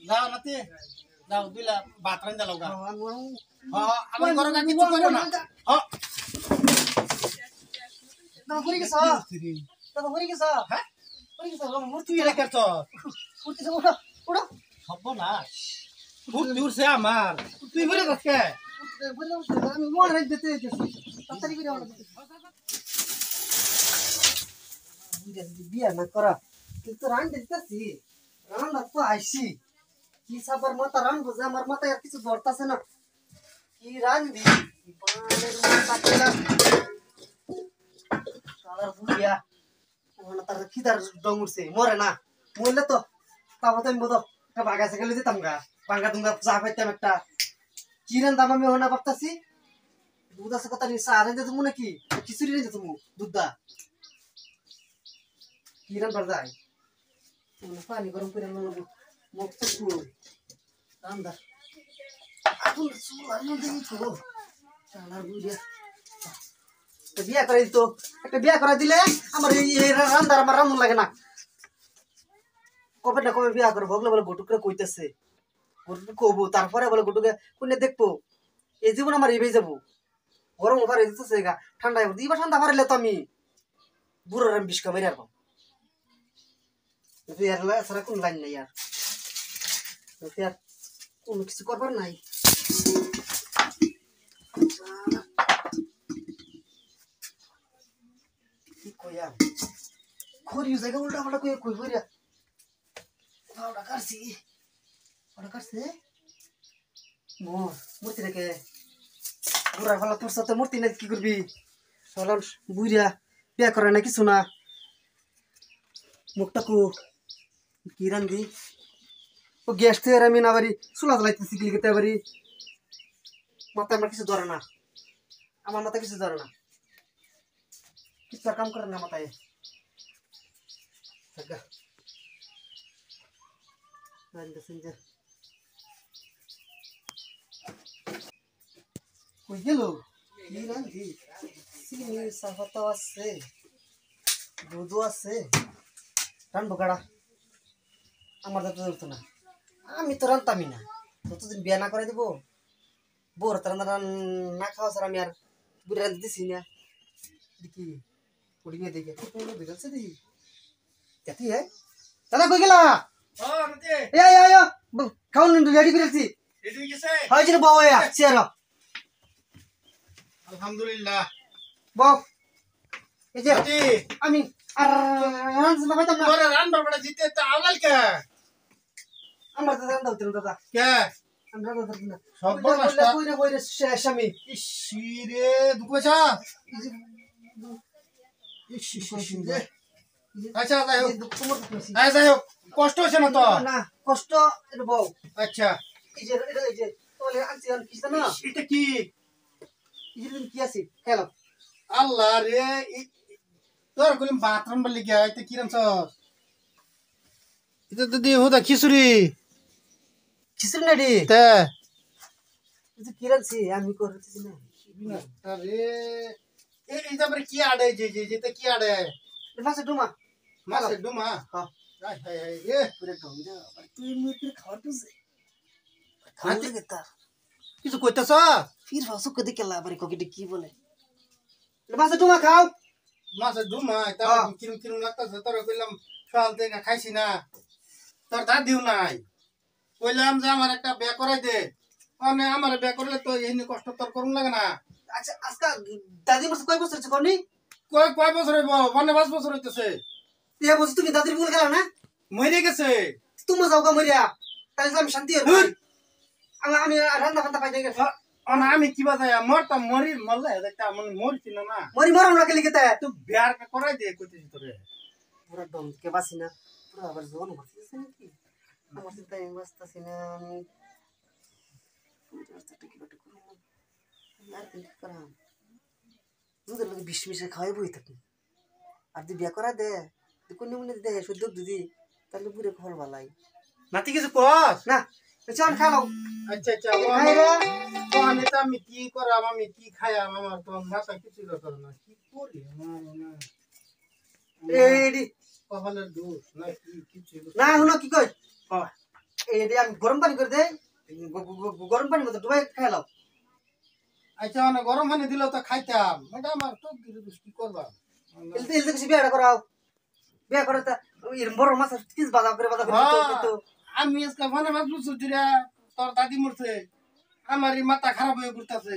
যাও নাতি যাও দুইলা ভাত রান্ধা লওগা আমার ঘরে না কিছু করো না দাদা হরি গেছ দাদা হরি গেছ হ্যাঁ হরি গেছ মূর্তি তুই এলা করছ মূর্তি ওড়া ওড়া হব না খুব দূরছে আমার তুই বলে যাচ্ছে আমি মোর রাইট দিতে যাচ্ছি তাড়াতাড়ি করে আমরা বিয়া না করা কিন্তু রান দিতেছি রান তো আইছি কি সাবার মাথা রান বুঝে আমার মাথায় আর কিছু ধরতাছে না কি রান দি বালের মাথা কেলা সালার বুড়িয়া ওনা তার খিদার ডঙ্গুরছে মরে না মরলে তো তাও তো আমি বলো একটা বাগাসে গেলে যেতাম গা বাঙ্গা দুঙ্গা চা পাইতাম একটা কি রান দাম আমি ওনা ভাবতাছি দুধ আছে কথা নিয়ে চা রেঁধে তুমি নাকি খিচুড়ি রেঁধে তুমি দুধটা কি রান বার যায় পানি গরম করে মুখ তো শুরু রান্দার এখন চুলার মধ্যে তো চালার বুঝিয়া বিয়া করে দিত একটা বিয়া করে দিলে আমার এই রান্দার আমার রান্না লাগে না কবে না কবে বিয়া করে ভগলে বলে গোটুকে কইতেছে গোটুকে কবো তারপরে বলে গোটুকে কোনে দেখবো এই জীবন আমার এবেই যাবো গরম ওভার দিতেছে গা ঠান্ডা দিবা ঠান্ডা পারলে তো আমি বুড়োর আমি বিষ কামাই আর তুই আর সারা কোন লাইন নাই আর তুই আর কোনো কিছু করবার নাই কি কইয়া খড়িও জায়গা উল্টা পাল্টা কই কই ভরিয়া ওটা কাটছি ওটা কাটছে মূর্তি রেখে বুড়ার ভালো তোর সাথে মূর্তি না কি করবি চলাম বুড়িয়া বিয়া করে না কিছু না মুখটাকু কি রান্ধি ও গ্যাস থেকে আমি না বাড়ি চুলা জ্বালাইতেছি কি লিখতে পারি মাথায় আমার কিছু ধরে না আমার মাথায় কিছু ধরে না কিছু কাম করে না মাথায় কই গেল কি রান্ধি চিনি চাপাতাও আছে দুধও আছে রানবো কাড়া আমার তো ধরতো না আমি তো রান্তামি না ততদিন বিয়া না করে দেবো বোর তো রান্না না খাওয়া স্যার আমি আর বুড়ি রান্ধতে দিছি না দেখি পড়ি গিয়ে দেখি দেখছে দেখি দেখি হ্যাঁ দাদা কই গেলা খাওয়ান রেডি করেছি হয় যেন বউ চেয়ার আলহামদুলিল্লাহ বউ এই যে আমি আর রান্না পাইতাম না তোরা রান বড় জিতে তো আওলাল কে আমার তো রান্না হতো দাদা কে আমরা রান্না হতো না সব নষ্ট কইরে কইরে শেষ আমি ইসিরে দুকোছা ইসিরে আচ্ছা যাই হোক যাই হোক কষ্ট হচ্ছে না তো না কষ্ট এটা বউ আচ্ছা এই যে তোলে আনছি আর কিছু না এটা কি ইজিন কি আছে খেলো আল্লাহ রে তোর কইলাম বাথরুম বলি গিয়া এটা কি রামছ এটা তো দিয়ে হোদা খিচুড়ি না রে তে এটা কি রাখছি আমি করতেছি না আরে এই তারপরে কি আড়ে যেটা কি আড়ে মাছে ডুমা মাছের ডুমা হ্যাঁ হাই হাই হাই এ পুরো ঢঙ্গা তুই মুই খাওয়ার তুই খাওয়াতে গেতা কিছু কইতাছ ফির ভাসু কদি কেলা বারে কোকিটি কি বলে মাছে ডুমা খাও মাছের ডুমা তার কিরম কিরম লাগতাছে তোর কইলাম সকাল থেকে খাইছি না তোর দাদিও নাই কইলাম যে আমার একটা বিয়া করাই দে মানে আমার বিয়া করলে তো এমনি কষ্ট তোর করুন লাগে না আচ্ছা আজকা দাদি মাছ কয় বছর কোনি কয় বছর হইব মানে 5 বছর হইতেছে তে বছর তুমি দাদির বল গেল না মরে গেছে তুমি যাওগা মরিয়া তাহলে আমি শান্তি হই আমি রান্না ফান্না পাই দেই গেছে অনা আমি কি বাজাই মরতা মরলে একটা মানে মরছি না না মরি মরম লাগে লিখতে তুই বিয়ার করাই দে কইতেছি তোরে পুরা দম কে বাসি না পুরা আবার জোন হচ্ছে নাকি আমার চিন্তা আমি বাসতাছি না আমি আর কি করাম দুধের লোক বিষ মিশে খাওয়াই বই থাকি আর তুই বিয়া করা দে তুই কোন মনে দে সদ্য দিদি তাহলে পুরে ফল ভালাই নাতি কিছু কস না চল খাও আচ্ছা আচ্ছা ওখানে তো আমি কি করাম আমি কি খাইয়াম আমার তো মাথা কিছু দরকার না কি করি এডি কপালের দোষ না কি কিছু না হুনো কি কই এটা আমি গরম পানি করে দেই গরম পানির মধ্যে ডুবাই খাইলাম আচ্ছা মানে গরম পানি দিলেও তো খাইতাম এটা আমার তো কি করবা এলতে এলতে কিছু বিয়াটা করাও বিয়া করে তা এরম বড় মাছ কিস বাজা করে তো আমি আজকে মানে মাছ বুঝছি তোর দাদি মরছে আমার এই মাথা খারাপ হয়ে ঘুরতেছে